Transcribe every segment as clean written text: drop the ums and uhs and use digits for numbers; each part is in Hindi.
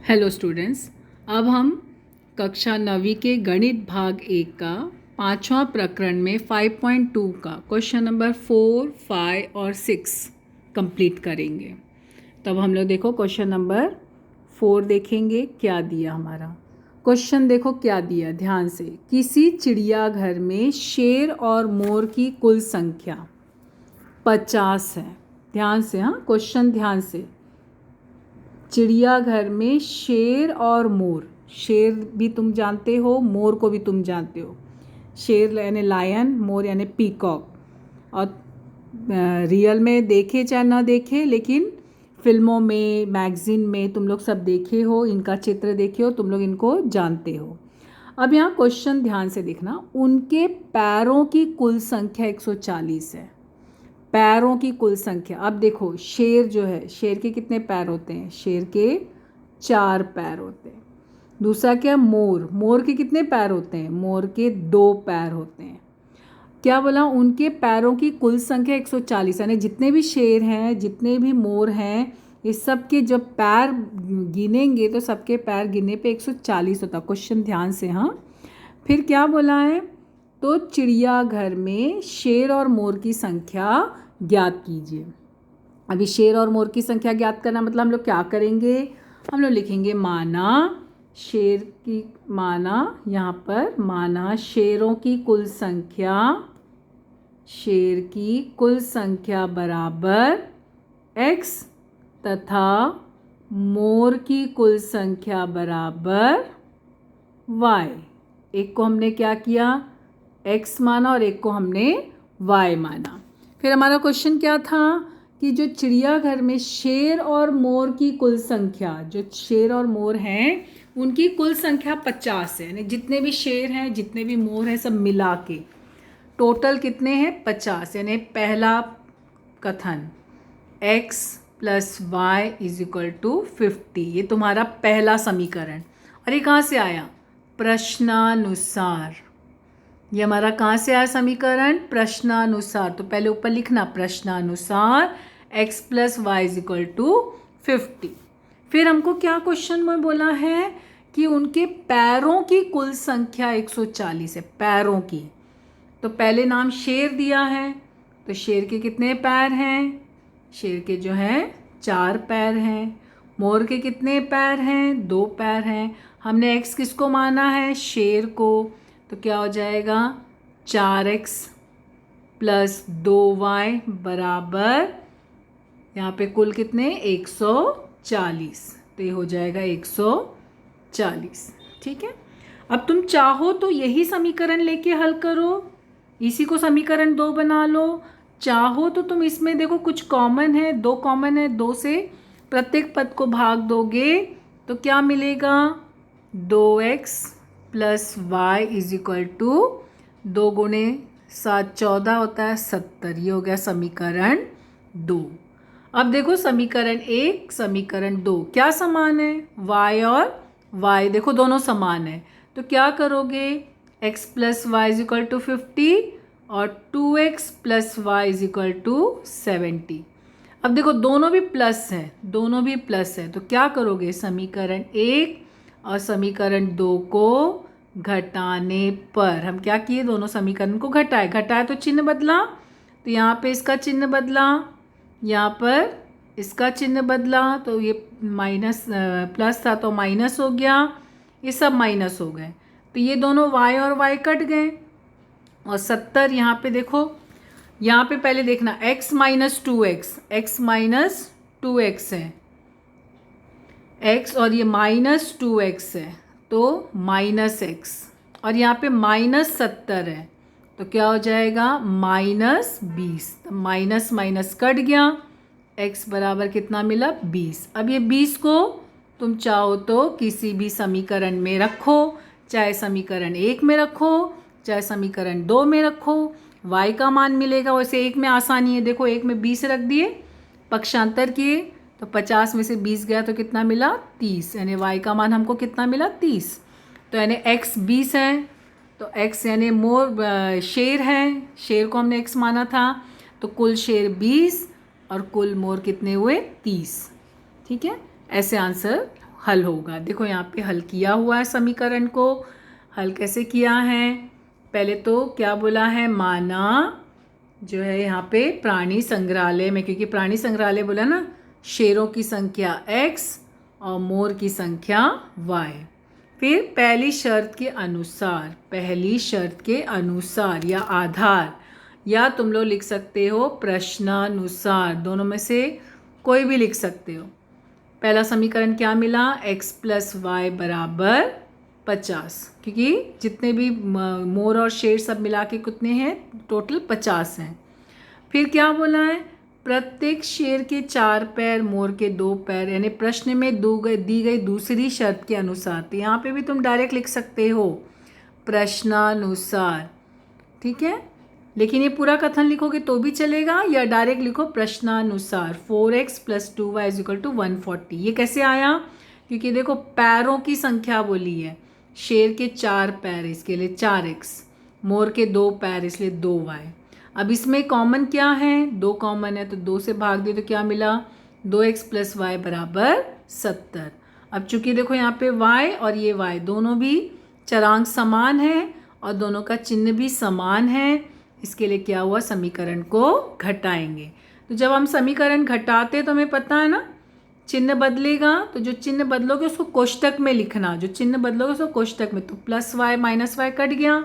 हेलो स्टूडेंट्स, अब हम कक्षा 9वीं के गणित भाग 1 का 5वां प्रकरण में 5.2 का क्वेश्चन नंबर 4, 5 और 6 कंप्लीट करेंगे। तब हम लोग देखो क्वेश्चन नंबर 4 देखेंगे क्या दिया हमारा। क्वेश्चन देखो क्या दिया, ध्यान से। किसी चिड़ियाघर में शेर और मोर की कुल संख्या 50 है। ध्यान से, हाँ, क्वेश्चन ध्यान से। चिड़ियाघर में शेर और मोर, शेर भी तुम जानते हो, मोर को भी तुम जानते हो। शेर यानी लायन, मोर यानी पीकॉक। और रियल में देखे चाहे ना देखे, लेकिन फिल्मों में, मैगजीन में तुम लोग सब देखे हो, इनका चित्र देखे हो, तुम लोग इनको जानते हो। अब यहाँ क्वेश्चन ध्यान से देखना। उनके पैरों की कुल संख्या 140 है। पैरों की कुल संख्या। अब देखो, शेर जो है, शेर के कितने पैर होते हैं? शेर के 4 पैर होते हैं। दूसरा क्या? मोर, मोर के कितने पैर होते हैं? मोर के 2 पैर होते हैं। क्या बोला? उनके पैरों की कुल संख्या 140, यानी जितने भी शेर हैं, जितने भी मोर हैं, इस सब के जब पैर गिनेंगे तो सबके पैर गिनने पे 140 होता। क्वेश्चन ध्यान से, हाँ। फिर क्या बोला है? तो चिड़ियाघर में शेर और मोर की संख्या ज्ञात कीजिए। अभी शेर और मोर की संख्या ज्ञात करना मतलब हम लोग क्या करेंगे? हम लोग लिखेंगे माना शेर की, माना यहाँ पर, माना शेरों की कुल संख्या, शेर की कुल संख्या बराबर x तथा मोर की कुल संख्या बराबर y। एक को हमने क्या किया? x माना और एक को हमने y माना। फिर हमारा क्वेश्चन क्या था कि जो चिड़ियाघर में शेर और मोर की कुल संख्या, जो शेर और मोर हैं उनकी कुल संख्या 50 है, यानी जितने भी शेर हैं, जितने भी मोर हैं, सब मिला के टोटल कितने हैं? 50। यानी पहला कथन x + y = 50, ये तुम्हारा पहला समीकरण। और ये कहाँ से आया? प्रश्नानुसार। ये हमारा कहाँ से आया समीकरण? प्रश्नानुसार। तो पहले ऊपर लिखना प्रश्नानुसार x + y = 50। फिर हमको क्या क्वेश्चन में बोला है कि उनके पैरों की कुल संख्या 140 है। पैरों की, तो पहले नाम शेर दिया है, तो शेर के कितने पैर हैं? शेर के जो हैं 4 पैर हैं। मोर के कितने पैर हैं? 2 पैर हैं। हमने x किसको माना है? शेर को। तो क्या हो जाएगा? 4x + 2y बराबर, यहाँ पे कुल कितने? 140। तो ये हो जाएगा 140। ठीक है। अब तुम चाहो तो यही समीकरण लेके हल करो, इसी को समीकरण 2 बना लो। चाहो तो तुम इसमें देखो कुछ कॉमन है, 2 कॉमन है, 2 से प्रत्येक पद को भाग दोगे तो क्या मिलेगा? 2x + y = 2 × 7 = 14 होता है, 70। ये हो गया समीकरण 2। अब देखो समीकरण 1, समीकरण 2 क्या समान है? y और y देखो दोनों समान है। तो क्या करोगे? x + y = 50 और 2x + y = 70। अब देखो दोनों भी प्लस हैं, दोनों भी प्लस है, तो क्या करोगे? समीकरण 1 और समीकरण 2 को घटाने पर, हम क्या किए? दोनों समीकरण को घटाए। घटाए तो चिन्ह बदला, तो यहाँ पे इसका चिन्ह बदला, यहाँ पर इसका चिन्ह बदला, तो ये माइनस प्लस था तो माइनस हो गया, ये सब माइनस हो गए, तो ये दोनों y और y कट गए। और 70 यहाँ पे देखो, यहाँ पे पहले देखना x - 2x, x - 2x है, x और ये -2x है तो -x, और यहाँ पे -70 है तो क्या हो जाएगा? -20। तो माइनस माइनस कट गया, x बराबर कितना मिला? 20। अब ये 20 को तुम चाहो तो किसी भी समीकरण में रखो, चाहे समीकरण 1 में रखो, चाहे समीकरण 2 में रखो, y का मान मिलेगा। वैसे 1 में आसानी है, देखो 1 में 20 रख दिए, पक्षांतर किए तो 50 में से 20 गया तो कितना मिला? 30। यानी y का मान हमको कितना मिला? 30। तो यानी x 20 है, तो x यानी मोर, शेर है, शेर को हमने x माना था, तो कुल शेर 20 और कुल मोर कितने हुए? 30। ठीक है, ऐसे आंसर हल होगा। देखो यहाँ पे हल किया हुआ है समीकरण को। हल कैसे किया है, पहले तो क्या बोला है, माना जो है यहाँ पे प्राणी संग्रहालय में, क्योंकि प्राणी संग्रहालय बोला ना, शेरों की संख्या x और मोर की संख्या y। फिर पहली शर्त के अनुसार या आधार, या तुम लोग लिख सकते हो प्रश्नानुसार, दोनों में से कोई भी लिख सकते हो। पहला समीकरण क्या मिला, x प्लस वाई बराबर 50, क्योंकि जितने भी मोर और शेर सब मिला के कितने हैं, टोटल 50 हैं। फिर क्या बोला है, प्रत्येक शेर के 4 पैर, मोर के 2 पैर, यानी प्रश्न में दी गई दूसरी शर्त के अनुसार। तो यहाँ पे भी तुम डायरेक्ट लिख सकते हो प्रश्नानुसार, ठीक है। लेकिन ये पूरा कथन लिखोगे तो भी चलेगा, या डायरेक्ट लिखो प्रश्नानुसार 4x + 2y = 140। ये कैसे आया, क्योंकि देखो पैरों की संख्या बोली है, शेर के 4 पैर इसके लिए 4x, मोर के 2 पैर इसलिए 2y। अब इसमें कॉमन क्या है, 2 कॉमन है, तो 2 से भाग दिए तो क्या मिला, 2x + y बराबर 70। अब चूंकि देखो यहाँ पे y और ये y दोनों भी चरांक समान है और दोनों का चिन्ह भी समान है, इसके लिए क्या हुआ, समीकरण को घटाएंगे। तो जब हम समीकरण घटाते तो हमें पता है ना, चिन्ह बदलेगा, तो जो चिन्ह बदलोगे उसको कोष्टक में लिखना, जो चिन्ह बदलोगे उसको कोष्टक में। तो +y -y कट गया,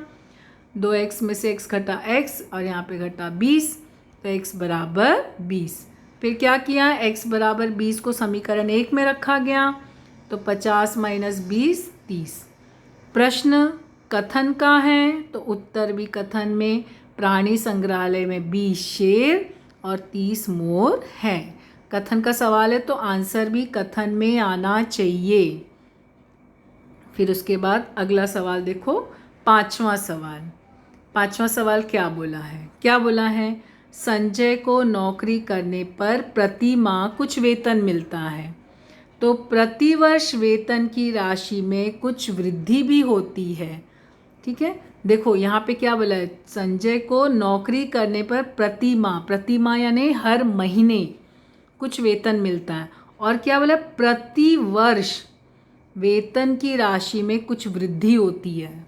2x में से x घटा x और यहाँ पे घटा 20, तो x बराबर 20। फिर क्या किया, x बराबर 20 को समीकरण 1 में रखा गया, तो 50 - 20 30। प्रश्न कथन का है, तो उत्तर भी कथन में, प्राणी संग्रहालय में 20 शेर और 30 मोर हैं। कथन का सवाल है तो आंसर भी कथन में आना चाहिए। फिर उसके बाद अगला सवाल देखो, पांचवा सवाल क्या बोला है, संजय को नौकरी करने पर प्रति माह कुछ वेतन मिलता है, तो प्रतिवर्ष वेतन की राशि में कुछ वृद्धि भी होती है, ठीक है। देखो यहाँ पे क्या बोला है, संजय को नौकरी करने पर प्रति माह यानी हर महीने कुछ वेतन मिलता है, और क्या बोला, प्रति वर्ष वेतन की राशि में कुछ वृद्धि होती है।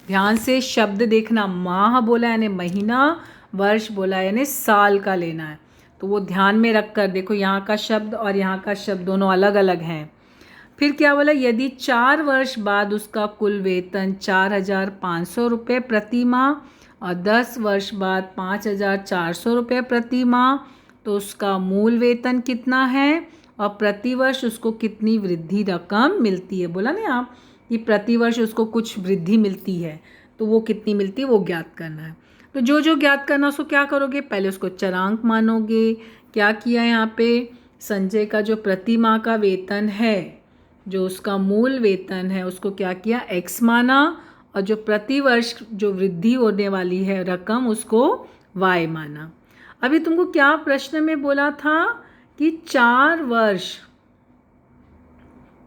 ध्यान से शब्द देखना, माह बोला यानी महीना, वर्ष बोला यानी साल का लेना है, तो वो ध्यान में रख कर देखो, यहाँ का शब्द और यहाँ का शब्द दोनों अलग अलग हैं। फिर क्या बोला, यदि 4 वर्ष बाद उसका कुल वेतन 4,500 रुपये प्रति माह और 10 वर्ष बाद 5,400 रुपये प्रति माह, तो उसका मूल वेतन कितना है और प्रतिवर्ष उसको कितनी वृद्धि रकम मिलती है। बोला ना आप कि प्रतिवर्ष उसको कुछ वृद्धि मिलती है, तो वो कितनी मिलती है वो ज्ञात करना है। तो जो ज्ञात करना उसको क्या करोगे, पहले उसको चरांक मानोगे। क्या किया यहाँ पे, संजय का जो प्रति माह का वेतन है, जो उसका मूल वेतन है, उसको क्या किया, x माना, और जो प्रतिवर्ष जो वृद्धि होने वाली है रकम, उसको y माना। अभी तुमको क्या प्रश्न में बोला था कि 4 वर्ष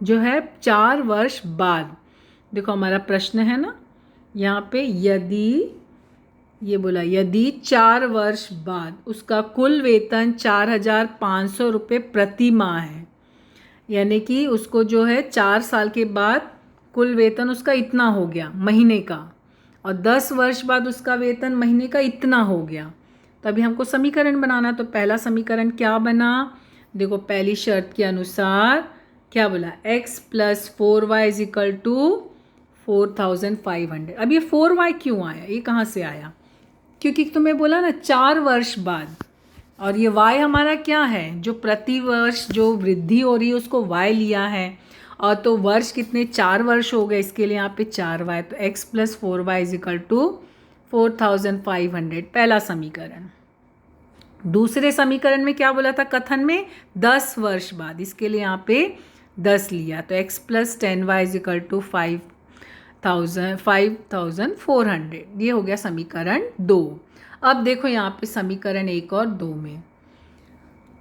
जो है 4 वर्ष बाद, देखो हमारा प्रश्न है ना यहाँ पे, यदि 4 वर्ष बाद उसका कुल वेतन 4,500 रुपये प्रति माह है, यानी कि उसको जो है 4 साल के बाद कुल वेतन उसका इतना हो गया महीने का, और 10 वर्ष बाद उसका वेतन महीने का इतना हो गया। तो अभी हमको समीकरण बनाना, तो पहला समीकरण क्या बना, देखो पहली शर्त के अनुसार क्या बोला, x + 4y = 4,500। अब ये 4y क्यों आया, ये कहाँ से आया, क्योंकि तुम्हें बोला ना 4 वर्ष बाद, और ये y हमारा क्या है, जो प्रति वर्ष जो वृद्धि हो रही है उसको y लिया है, और तो वर्ष कितने 4 वर्ष हो गए, इसके लिए यहाँ पे 4y, तो x + 4y = 4,500 पहला समीकरण। दूसरे समीकरण में क्या बोला था कथन में, 10 वर्ष बाद, इसके लिए यहाँ पे 10 लिया, तो x + 10y = 5,400। ये हो गया समीकरण 2। अब देखो यहाँ पे समीकरण 1 और 2 में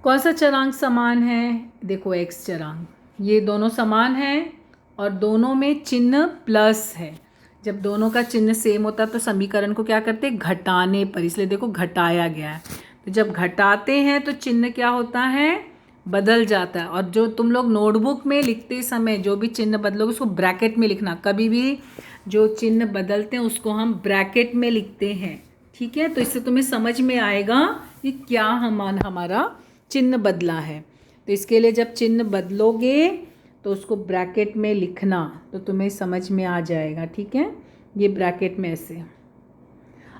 कौन सा चरांक समान है, देखो x चरांक, ये दोनों समान हैं और दोनों में चिन्ह प्लस है। जब दोनों का चिन्ह सेम होता तो समीकरण को क्या करते, घटाने पर, इसलिए देखो घटाया गया है। तो जब घटाते हैं तो चिन्ह क्या होता है, बदल जाता है। और जो तुम लोग नोटबुक में लिखते समय जो भी चिन्ह बदलोगे उसको ब्रैकेट में लिखना, कभी भी जो चिन्ह बदलते हैं उसको हम ब्रैकेट में लिखते हैं, ठीक है। तो इससे तुम्हें समझ में आएगा कि क्या हमारा चिन्ह बदला है। तो इसके लिए जब चिन्ह बदलोगे तो उसको ब्रैकेट में लिखना, तो तुम्हें समझ में आ जाएगा, ठीक है। ये ब्रैकेट में ऐसे।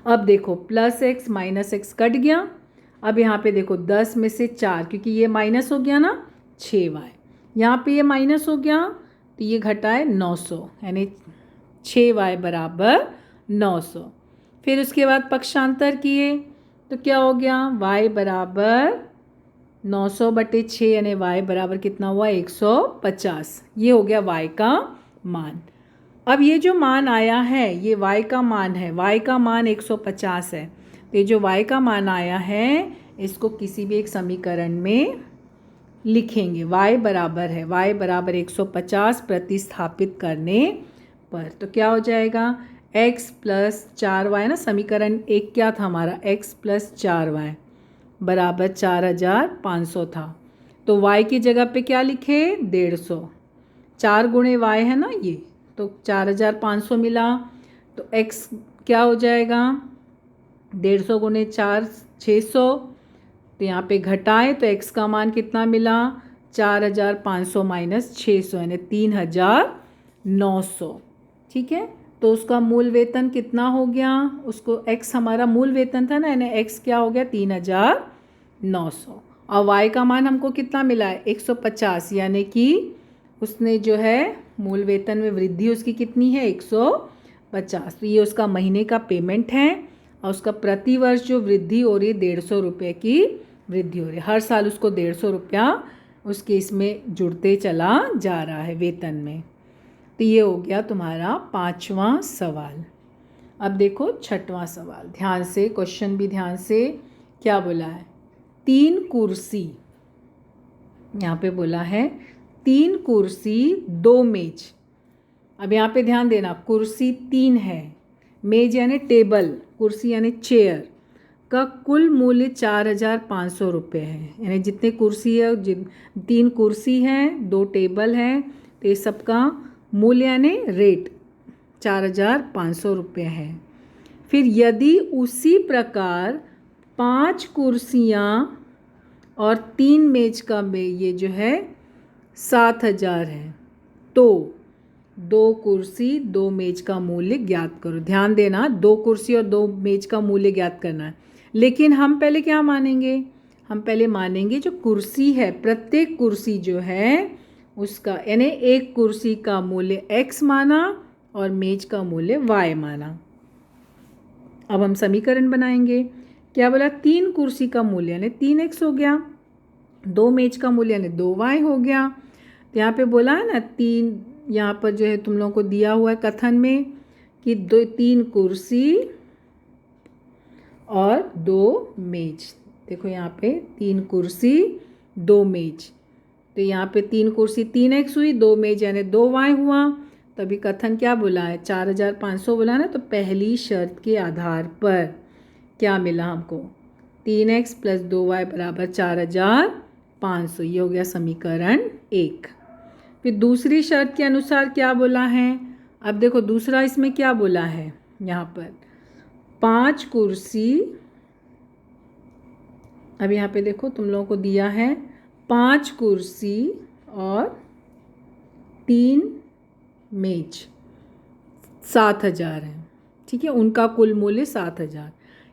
अब देखो +x -x कट गया। अब यहाँ पे देखो 10 में से 4, क्योंकि ये माइनस हो गया ना 6y, यहाँ पे ये माइनस हो गया तो ये घटा है 900, यानी 6y बराबर 900। फिर उसके बाद पक्षांतर किए तो क्या हो गया, y बराबर 900/6, यानी y बराबर कितना हुआ 150। ये हो गया y का मान। अब ये जो मान आया है ये y का मान है, y का मान 150 है। तो ये जो y का मान आया है इसको किसी भी एक समीकरण में लिखेंगे। y बराबर है, y बराबर 150 प्रतिस्थापित करने पर तो क्या हो जाएगा, x + 4y ना, समीकरण 1 क्या था हमारा, x + 4y बराबर 4500 था। तो y की जगह पे क्या लिखे 150, 4 गुणे y है ना ये, तो 4500 मिला। तो x क्या हो जाएगा 150 गुणे 4 600, तो यहाँ पे घटाए तो x का मान कितना मिला 4500 - 600 यानी 3900, ठीक है। तो उसका मूल वेतन कितना हो गया, उसको x हमारा मूल वेतन था ना, यानी x क्या हो गया 3900। और y का मान हमको कितना मिला है 150, यानी कि उसने जो है मूल वेतन में वृद्धि उसकी कितनी है 150। तो ये उसका महीने का पेमेंट है और उसका प्रति वर्ष जो वृद्धि हो रही है 150 रुपये की वृद्धि हो रही है। हर साल उसको 150 रुपया उसके इसमें जुड़ते चला जा रहा है वेतन में। तो ये हो गया तुम्हारा 5वां सवाल। अब देखो 6वां सवाल, ध्यान से क्वेश्चन भी ध्यान से, क्या बोला है 3 कुर्सी, यहाँ पे बोला है 3 कुर्सी 2 मेज। अब यहाँ पे ध्यान देना, कुर्सी 3 है, मेज यानी टेबल, कुर्सी यानी चेयर का कुल मूल्य 4500 रुपये है। यानी जितने कुर्सी है 3 कुर्सी हैं 2 टेबल हैं, तो ये सबका मूल्य यानी रेट 4500 रुपये है। फिर यदि उसी प्रकार 5 कुर्सियाँ और 3 मेज का ये जो है 7000 है, तो 2 कुर्सी 2 मेज का मूल्य ज्ञात करो। ध्यान देना 2 कुर्सी और 2 मेज का मूल्य ज्ञात करना है, लेकिन हम पहले क्या मानेंगे, हम पहले मानेंगे जो कुर्सी है, प्रत्येक कुर्सी जो है उसका, यानी एक कुर्सी का मूल्य x माना और मेज का मूल्य y माना। अब हम समीकरण बनाएंगे। क्या बोला 3 कुर्सी का मूल्य यानी 3x हो गया, 2 मेज का मूल्य यानी 2y हो गया। तो यहाँ पे बोला है ना 3, यहाँ पर जो है तुम लोगों को दिया हुआ है कथन में कि 3 कुर्सी और 2 मेज। देखो यहाँ पे 3 कुर्सी 2 मेज, तो यहाँ पे 3 कुर्सी 3x हुई, 2 मेज यानी 2y हुआ। तभी कथन क्या बोला है 4500 बोला ना, तो पहली शर्त के आधार पर क्या मिला हमको 3x + 2y बराबर 4500। ये हो गया समीकरण 1। फिर दूसरी शर्त के अनुसार क्या बोला है, अब देखो दूसरा इसमें क्या बोला है, यहाँ पर 5 कुर्सी, अब यहाँ पे देखो तुम लोगों को दिया है 5 कुर्सी और 3 मेज 7000 है, ठीक है, उनका कुल मूल्य 7000।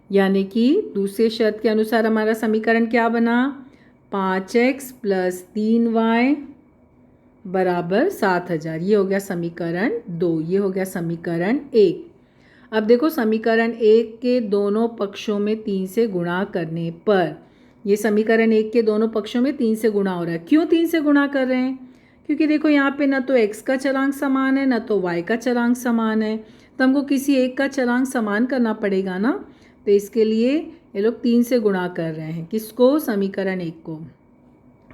यानी कि दूसरे शर्त के अनुसार हमारा समीकरण क्या बना 5x + 3y बराबर 7000। ये हो गया समीकरण 2, ये हो गया समीकरण 1। अब देखो समीकरण 1 के दोनों पक्षों में 3 से गुणा करने पर, ये समीकरण 1 के दोनों पक्षों में 3 से गुणा हो रहा है। क्यों 3 से गुणा कर रहे हैं, क्योंकि देखो यहाँ पे ना तो x का चरांक समान है ना तो y का चरांक समान है, तो हमको किसी एक का चरांक समान करना पड़ेगा ना। तो इसके लिए ये लोग 3 से गुणा कर रहे हैं, किसको समीकरण 1 को,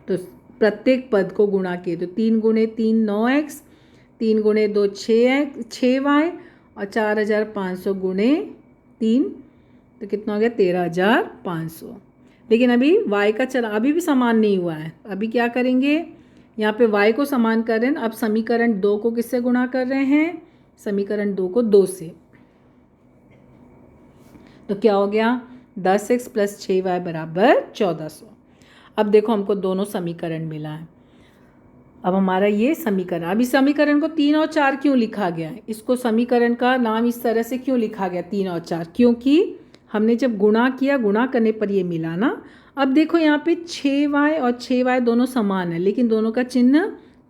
तो प्रत्येक पद को गुणा किए तो 3 गुणे 3 9x, 3 गुणे 2 6y और 4500 गुणे 3 तो कितना हो गया 13500। लेकिन अभी y का चर अभी भी समान नहीं हुआ है। अभी क्या करेंगे, यहाँ पे y को समान कर रहे हैं। अब समीकरण 2 को किससे गुणा कर रहे हैं, समीकरण 2 को 2 से। तो क्या हो गया, 10x + 6y बराबर 1400। अब देखो हमको दोनों समीकरण मिला है। अब हमारा ये समीकरण, अब इस समीकरण को 3 और 4 क्यों लिखा गया है, इसको समीकरण का नाम इस तरह से क्यों लिखा गया 3 और 4, क्योंकि हमने जब गुणा किया, गुणा करने पर ये मिला ना। अब देखो यहाँ पे 6y और 6y दोनों समान है, लेकिन दोनों का चिन्ह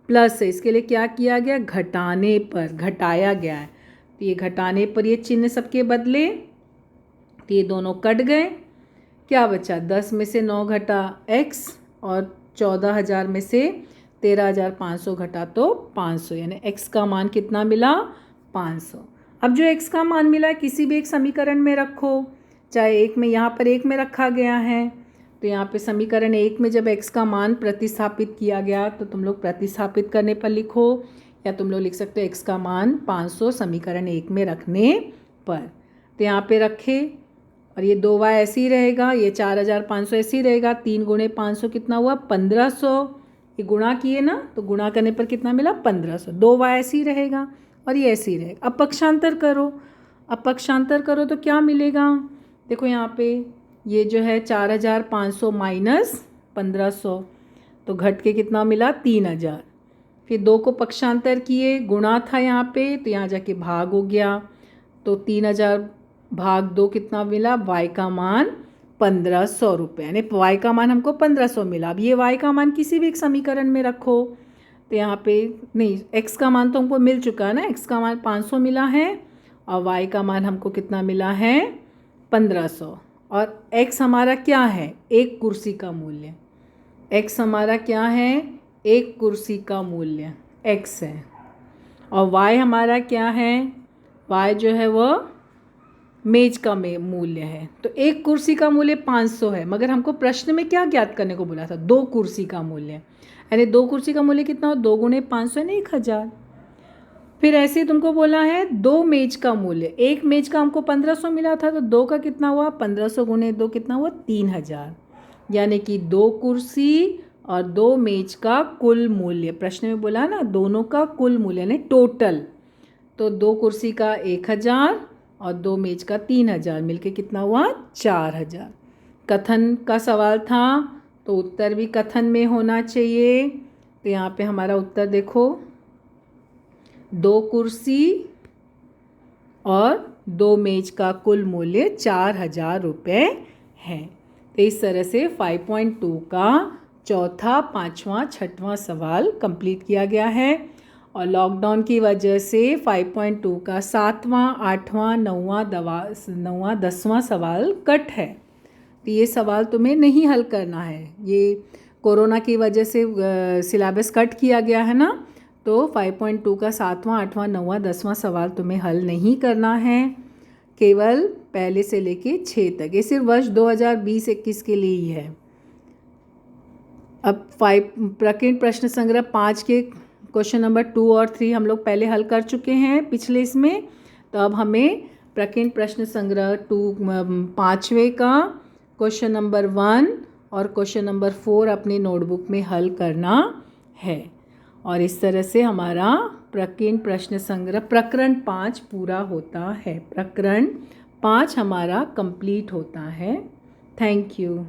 प्लस है। इसके लिए क्या किया गया, घटाने पर घटाया गया है। तो ये घटाने पर ये चिन्ह सबके बदले, तो ये दोनों कट गए। क्या बचा, 10 में से 9 घटा x और 14,000 में से 13,500 घटा तो 500, यानी x का मान कितना मिला, 500। अब जो x का मान मिला है किसी भी एक समीकरण में रखो, चाहे एक में, यहाँ पर एक में रखा गया है, तो यहाँ पे समीकरण 1 में जब x का मान प्रतिस्थापित किया गया तो तुम लोग प्रतिस्थापित करने पर लिखो, या तुम लोग लिख सकते हो x का मान 500 समीकरण 1 में रखने पर। तो यहाँ पे रखे, और ये 2y ऐसे ही रहेगा, ये 4,500 ऐसे ही रहेगा। 3 × 500 कितना हुआ, 1500। ये गुणा किए ना, तो गुणा करने पर कितना मिला, 1500। 2y ऐसे ही रहेगा और ये ऐसे ही रहेगा। अब पक्षांतर करो, अब पक्षांतर करो तो क्या मिलेगा, देखो यहाँ पे ये जो है 4,500 माइनस 1500, तो घट के कितना मिला, 3,000। फिर 2 को पक्षांतर किए, गुणा था यहाँ पे, तो यहाँ जाके भाग हो गया, तो 3,000 भाग 2 कितना मिला, y का मान 1,500 रुपये, यानी y का मान हमको 1,500 मिला। अब ये y का मान किसी भी एक समीकरण में रखो, तो यहाँ पे नहीं, x का मान तो हमको मिल चुका है ना, x का मान 500 मिला है और y का मान हमको कितना मिला है, 1,500। और x हमारा क्या है, एक कुर्सी का मूल्य। x हमारा क्या है, एक कुर्सी का मूल्य x है। और y हमारा क्या है, y जो है वह मेज का मूल्य है। तो एक कुर्सी का मूल्य 500 है, मगर हमको प्रश्न में क्या ज्ञात करने को बोला था, 2 कुर्सी का मूल्य, यानी 2 कुर्सी का मूल्य कितना हो, 2 × 500 यानी 1,000। फिर ऐसे ही तुमको बोला है 2 मेज का मूल्य, एक मेज का हमको 1,500 मिला था, तो 2 का कितना हुआ, 1,500 × 2 कितना हुआ, 3,000। यानी कि 2 कुर्सी और 2 मेज का कुल मूल्य, प्रश्न में बोला ना दोनों का कुल मूल्य यानी टोटल, तो 2 कुर्सी का 1,000 और 2 मेज का 3,000 मिलके कितना हुआ, 4,000। कथन का सवाल था तो उत्तर भी कथन में होना चाहिए। तो यहाँ पे हमारा उत्तर देखो, 2 कुर्सी और 2 मेज का कुल मूल्य 4,000 रुपये है। तो इस तरह से 5.2 का चौथा, पाँचवा, छठवां सवाल कंप्लीट किया गया है। और लॉकडाउन की वजह से 5.2 का 7वां, 8वां, 9वां, 10वां सवाल कट है। तो ये सवाल तुम्हें नहीं हल करना है, ये कोरोना की वजह से सिलेबस कट किया गया है ना, तो 5.2 का 7वां, 8वां, 9वां, 10वां सवाल तुम्हें हल नहीं करना है, केवल पहले से लेके 6 तक। ये सिर्फ वर्ष 2020-21 के लिए ही है। अब प्रकीर्ण प्रश्न संग्रह 5 के क्वेश्चन नंबर 2 और 3 हम लोग पहले हल कर चुके हैं पिछले इसमें। तो अब हमें प्रकीर्ण प्रश्न संग्रह 5वें का क्वेश्चन नंबर 1 और क्वेश्चन नंबर 4 अपनी नोटबुक में हल करना है। और इस तरह से हमारा प्रकीर्ण प्रश्न संग्रह प्रकरण 5 पूरा होता है, प्रकरण 5 हमारा कंप्लीट होता है। Thank you.